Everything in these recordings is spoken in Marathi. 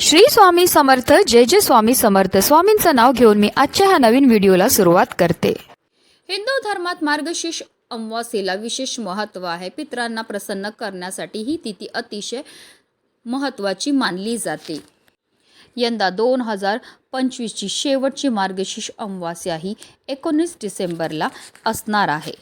श्री स्वामी समर्थ. जय जय स्वामी समर्थ. स्वामींचं नाव घेऊन मी आजच्या ह्या नवीन व्हिडिओला सुरुवात करते. हिंदू धर्मात मार्गशीर्ष अमावास्येला विशेष महत्त्व आहे. पितरांना प्रसन्न करण्यासाठी ही तिथी अतिशय महत्त्वाची मानली जाते. यंदा 2025ची शेवटची मार्गशीर्ष अमावास्या ही 19 डिसेंबरला असणार आहे.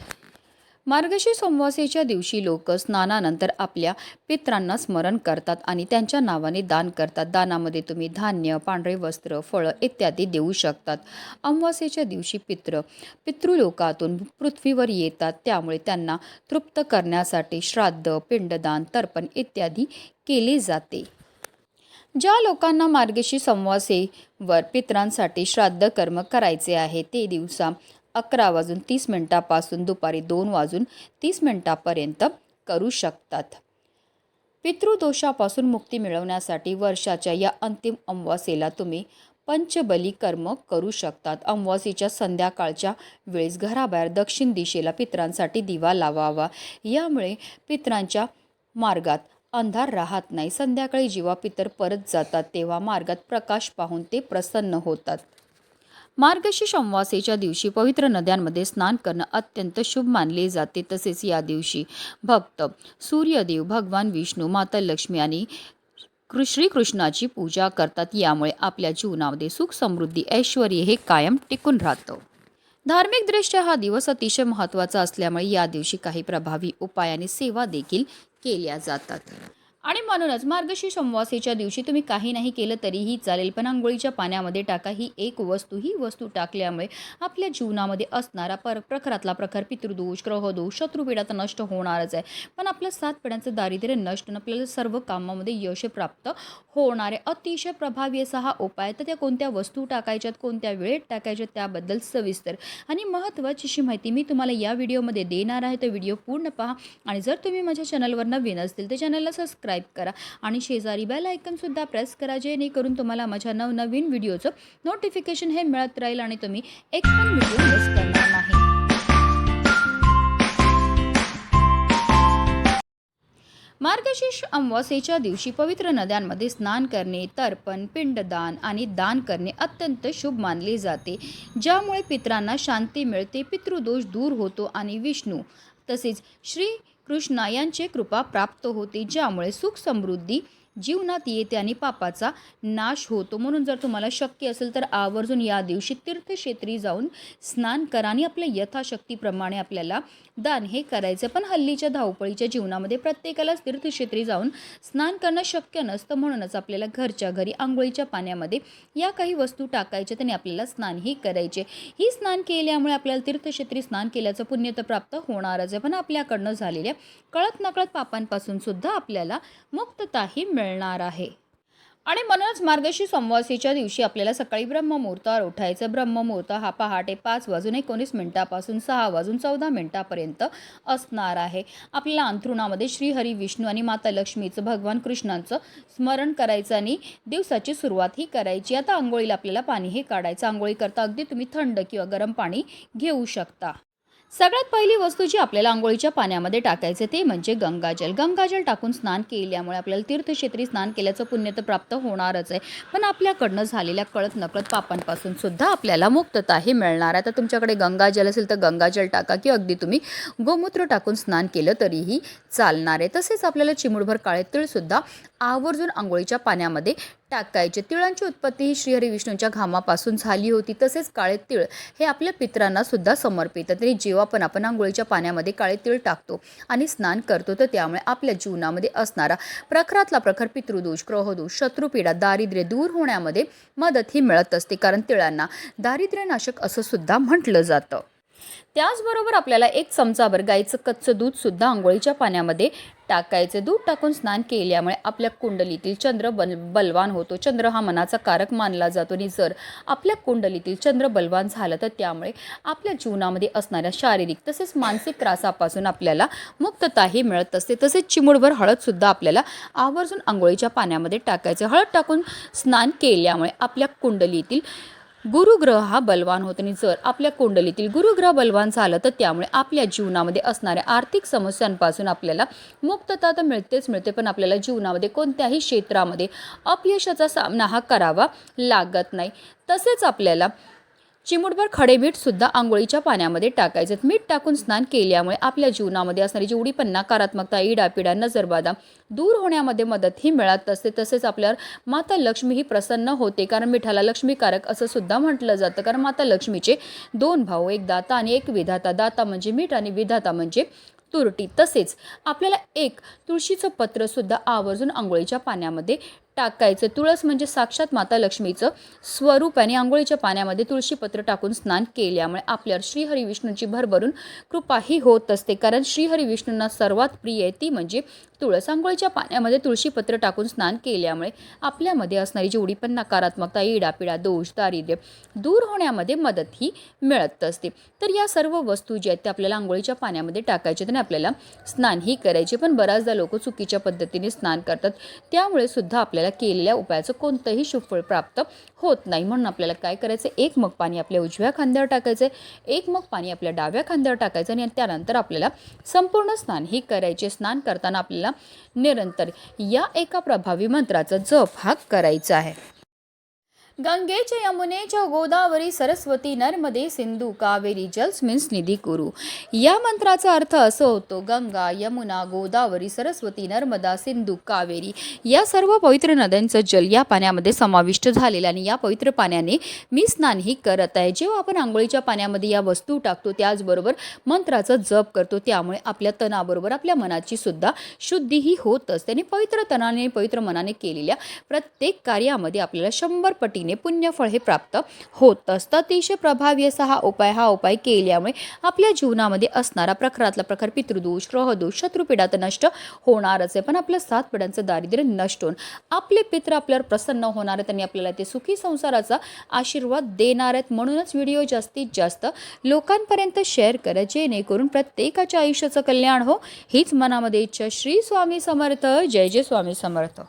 मार्गशीर्ष अमावास्येच्या दिवशी लोक स्नानानंतर आपल्या पितरांना स्मरण करतात आणि त्यांच्या नावाने दान करतात. दानामध्ये तुम्ही धान्य, पांढरे वस्त्र, फळं इत्यादी देऊ शकतात. अमावास्येच्या दिवशी पितृलोकातून पृथ्वीवर येतात, त्यामुळे त्यांना तृप्त करण्यासाठी श्राद्ध, पिंडदान, तर्पण इत्यादी केले जाते. ज्या लोकांना मार्गशीर्ष अमावास्येवर पितरांसाठी श्राद्ध कर्म करायचे आहे ते दिवसा 11:30 पासून दुपारी 2:30 करू शकतात. पितृदोषापासून मुक्ती मिळवण्यासाठी वर्षाच्या या अंतिम अमावास्येला तुम्ही पंचबली कर्म करू शकतात. अमावास्येच्या संध्याकाळच्या वेळेस घराबाहेर दक्षिण दिशेला पितरांसाठी दिवा लावावा. यामुळे पितरांच्या मार्गात अंधार राहत नाही. संध्याकाळी जेव्हा पितर परत जातात तेव्हा मार्गात प्रकाश पाहून ते प्रसन्न होतात. मार्गशीर्ष अमावास्येच्या दिवशी पवित्र नद्यांमध्ये स्नान करणं अत्यंत शुभ मानले जाते. तसेच या दिवशी भक्त सूर्यदेव, भगवान विष्णू, माता लक्ष्मी आणि श्रीकृष्णाची पूजा करतात. यामुळे आपल्या जीवनामध्ये सुख, समृद्धी, ऐश्वर हे कायम टिकून राहतं. धार्मिकदृष्ट्या हा दिवस अतिशय महत्त्वाचा असल्यामुळे या दिवशी काही प्रभावी उपाय आणि सेवा देखील केल्या जातात. आणि म्हणूनच मार्गशीर्ष अमावास्येच्या दिवशी तुम्ही काही नाही केलं तरीही चालेल, पण अंघोळीच्या पाण्यामध्ये टाका ही वस्तू टाकल्यामुळे आपल्या जीवनामध्ये असणारा प्रखरातला प्रखर, पितृदोष, ग्रहदोष, शत्रुपीडा तर नष्ट होणारच आहे, पण आपलं 7 पिढ्यांचं दारिद्र्य नष्ट होऊन आपल्याला सर्व कामामध्ये यश प्राप्त होणार आहे. अतिशय प्रभावी असा हा उपाय. तर त्या कोणत्या वस्तू टाकायच्यात, कोणत्या वेळेत टाकायच्यात त्याबद्दल सविस्तर आणि महत्त्वाची अशी माहिती मी तुम्हाला या व्हिडिओमध्ये देणार आहे. तर व्हिडिओ पूर्ण पहा आणि जर तुम्ही माझ्या चॅनलवर नवीन असतील तर चॅनलला सबस्क्राईब करा आणि शेजारी बेल आयकॉन सुद्धा प्रेस करा, जेणेकरून तुम्हाला माझ्या नवनवीन व्हिडिओचं नोटिफिकेशन हे मिळत राहील आणि तुम्ही एक पण व्हिडिओ मिस करणार नाही. मार्गशीर्ष अमावास्येच्या दिवशी पवित्र नद्यांमध्ये स्नान करणे, तर्पण, पिंडदान आणि दान करणे अत्यंत शुभ मानले जाते. ज्यामुळे पितरांना शांती मिळते, पितृदोष दूर होतो आणि विष्णू तसेच श्री कृष्णा यांची कृपा प्राप्त होते. ज्यामुळे सुख, समृद्धी जीवनात येते आणि पापाचा नाश होतो. म्हणून जर तुम्हाला शक्य असेल तर आवर्जून या दिवशी तीर्थक्षेत्री जाऊन स्नान करा आणि आपल्या यथाशक्तीप्रमाणे आपल्याला दान हे करायचं. पण हल्लीच्या धावपळीच्या जीवनामध्ये प्रत्येकालाच तीर्थक्षेत्री जाऊन स्नान करणं शक्य नसतं. म्हणूनच आपल्याला घरच्या घरी आंघोळीच्या पाण्यामध्ये या काही वस्तू टाकायच्या आणि आपल्याला स्नानही करायचे. ही स्नान केल्यामुळे आपल्याला तीर्थक्षेत्री स्नान केल्याचं पुण्य तर प्राप्त होणारच आहे, पण आपल्याकडनं झालेल्या कळत नकळत पापांपासून सुद्धा आपल्याला मुक्तताही मिळणार आहे. आणि म्हणूनच मार्गशीर्ष अमावास्येच्या दिवशी आपल्याला सकाळी ब्रह्ममुहूर्तावर उठायचं. ब्रह्ममुहूर्त हा पहाटे 5:19 पासून 6:14 असणार आहे. आपल्याला अंथरुणामध्ये श्रीहरी विष्णू आणि माता लक्ष्मीचं, भगवान कृष्णांचं स्मरण करायचं आणि दिवसाची सुरुवात ही करायची. आता आंघोळीला आपल्याला पाणी हे काढायचं. आंघोळी करता अगदी तुम्ही थंड किंवा गरम पाणी घेऊ शकता. सगळ्यात पहिली वस्तू जी आपल्याला आंघोळीच्या पाण्यामध्ये टाकायचे ते म्हणजे गंगाजल. गंगाजल टाकून स्नान केल्यामुळे आपल्याला तीर्थक्षेत्री स्नान केल्याचं पुण्य तर प्राप्त होणारच आहे, पण आपल्याकडनं झालेल्या कळत नकळत पापांपासून सुद्धा आपल्याला मुक्तता हे मिळणार आहे. तर तुमच्याकडे गंगाजल असेल तर गंगाजल टाका किंवा अगदी तुम्ही गोमूत्र टाकून स्नान केलं तरीही चालणार आहे. तसेच आपल्याला चिमूटभर काळे तीळसुद्धा आवर्जून आंघोळीच्या पाण्यामध्ये टाकायचे. तिळांची उत्पत्ती ही श्रीहरी विष्णूंच्या घामापासून झाली होती. तसेच काळे तीळ हे आपल्या पितरांना सुद्धा समर्पित. तरी जेव्हा पण आपण आंघोळीच्या पाण्यामध्ये काळे तीळ टाकतो आणि स्नान करतो तर त्यामुळे आपल्या जीवनामध्ये असणारा प्रखरातला प्रखर, पितृदोष, ग्रहदोष, शत्रुपीडा, दारिद्र्य दूर होण्यामध्ये मदत ही मिळत असते, कारण तिळांना दारिद्र्यनाशक असं सुद्धा म्हटलं जातं. त्याचबरोबर आपल्याला 1 चमचाभर गाईचं कच्चं दूध सुद्धा आंघोळीच्या पाण्यामध्ये टाकायचं. दूध टाकून स्नान केल्यामुळे आपल्या कुंडलीतील चंद्र बलवान होतो. चंद्र हा मनाचा कारक मानला जातो आणि जर आपल्या कुंडलीतील चंद्र बलवान झालं तर त्यामुळे आपल्या जीवनामध्ये असणाऱ्या शारीरिक तसेच मानसिक त्रासापासून आपल्याला मुक्तताही मिळत असते. तसेच चिमूटभर हळदसुद्धा आपल्याला आवर्जून आंघोळीच्या पाण्यामध्ये टाकायचं. हळद टाकून स्नान केल्यामुळे आपल्या कुंडलीतील गुरुग्रह हा बलवान होतो आणि जर आपल्या कुंडलीतील गुरुग्रह बलवान झालं तर त्यामुळे आपल्या जीवनामध्ये असणाऱ्या आर्थिक समस्यांपासून आपल्याला मुक्तता तर मिळते, पण आपल्याला जीवनामध्ये कोणत्याही क्षेत्रामध्ये अपयशाचा सामना हा करावा लागत नाही. तसेच आपल्याला चिमूटभर खडे मीठ सुद्धा आंघोळीच्या पाण्यामध्ये टाकायचे. मीठ टाकून स्नान केल्यामुळे आपल्या जीवनामध्ये असणारी जेवढी पण नकारात्मकता, इडापिडा, नजरबाधा दूर होण्यामध्ये मदत ही मिळत असते. तसेच आपल्यावर माता लक्ष्मी ही प्रसन्न होते, कारण मिठाला लक्ष्मीकारक असं सुद्धा म्हटलं जातं. कारण माता लक्ष्मीचे 2 भाऊ, एक दाता आणि एक विधाता. दाता म्हणजे मीठ आणि विधाता म्हणजे तुरटी. तसेच आपल्याला एक तुळशीचं पत्र सुद्धा आवर्जून आंघोळीच्या पाण्यामध्ये टाकायचं. तुळस म्हणजे साक्षात माता लक्ष्मीचं स्वरूप आणि आंघोळीच्या पाण्यामध्ये तुळशीपत्र टाकून स्नान केल्यामुळे आपल्यावर श्रीहरी विष्णूंची भरभरून कृपाही होत असते. कारण श्रीहरी विष्णूंना सर्वात प्रिय आहे ती म्हणजे तुळस. आंघोळीच्या पाण्यामध्ये तुळशीपत्र टाकून स्नान केल्यामुळे आपल्यामध्ये असणारी जेवढी पण नकारात्मकता, इडापिडा, दोष, दारिद्र्य दूर होण्यामध्ये मदतही मिळत असते. तर या सर्व वस्तू ज्या आहेत त्या आपल्याला आंघोळीच्या पाण्यामध्ये टाकायच्या आणि आपल्याला स्नानही करायचे. पण बऱ्याचदा लोक चुकीच्या पद्धतीने स्नान करतात, त्यामुळे सुद्धा आपल्याला केलेल्या उपायाचं कोणतंही शुभफळ प्राप्त होत नाही. म्हणून आपल्याला काय करायचं, एक मग पाणी आपल्या उजव्या खांद्यावर टाकायचं, एक मग पाणी आपल्या डाव्या खांद्यावर टाकायचं आणि त्यानंतर आपल्याला संपूर्ण स्नान ही करायचे. स्नान करताना आपल्याला निरंतर या एका प्रभावी मंत्राचा जप हा करायचा आहे. गंगेच्या, यमुनेच्या, गोदावरी, सरस्वती, नर्मदे, सिंधू, कावेरी जलस्मिन्स निधी कुरु. या मंत्राचा अर्थ असं होतो, गंगा, यमुना, गोदावरी, सरस्वती, नर्मदा, सिंधू, कावेरी या सर्व पवित्र नद्यांचं जल या पाण्यामध्ये समाविष्ट झालेलं आणि या पवित्र पाण्याने मी स्नानही करत आहे. जेव्हा आपण आंघोळीच्या पाण्यामध्ये या वस्तू टाकतो त्याचबरोबर मंत्राचा जप करतो, त्यामुळे आपल्या तनाबरोबर आपल्या मनाची सुद्धा शुद्धीही होत असते आणि पवित्र तनाने, पवित्र मनाने केलेल्या प्रत्येक कार्यामध्ये आपल्याला 100 पटीने पुण्यफळ हे प्राप्त होत असतं. अतिशय प्रभावी असा हा उपाय केल्यामुळे आपल्या जीवनामध्ये असणारा प्रखरातला प्रखर पितृदोष, ग्रहदोष, शत्रुपीडा तर नष्ट होणारच आहे, पण आपल्या 7 पिढ्यांचं दारिद्र्य नष्ट होऊन आपले पित्र आपल्यावर प्रसन्न होणार आहेत आणि आपल्याला ते सुखी संसाराचा आशीर्वाद देणार आहेत. म्हणूनच व्हिडिओ जास्तीत जास्त लोकांपर्यंत शेअर करा, जेणेकरून प्रत्येकाच्या आयुष्याचं कल्याण हो हीच मनामध्ये इच्छा. श्री स्वामी समर्थ. जय जय स्वामी समर्थ.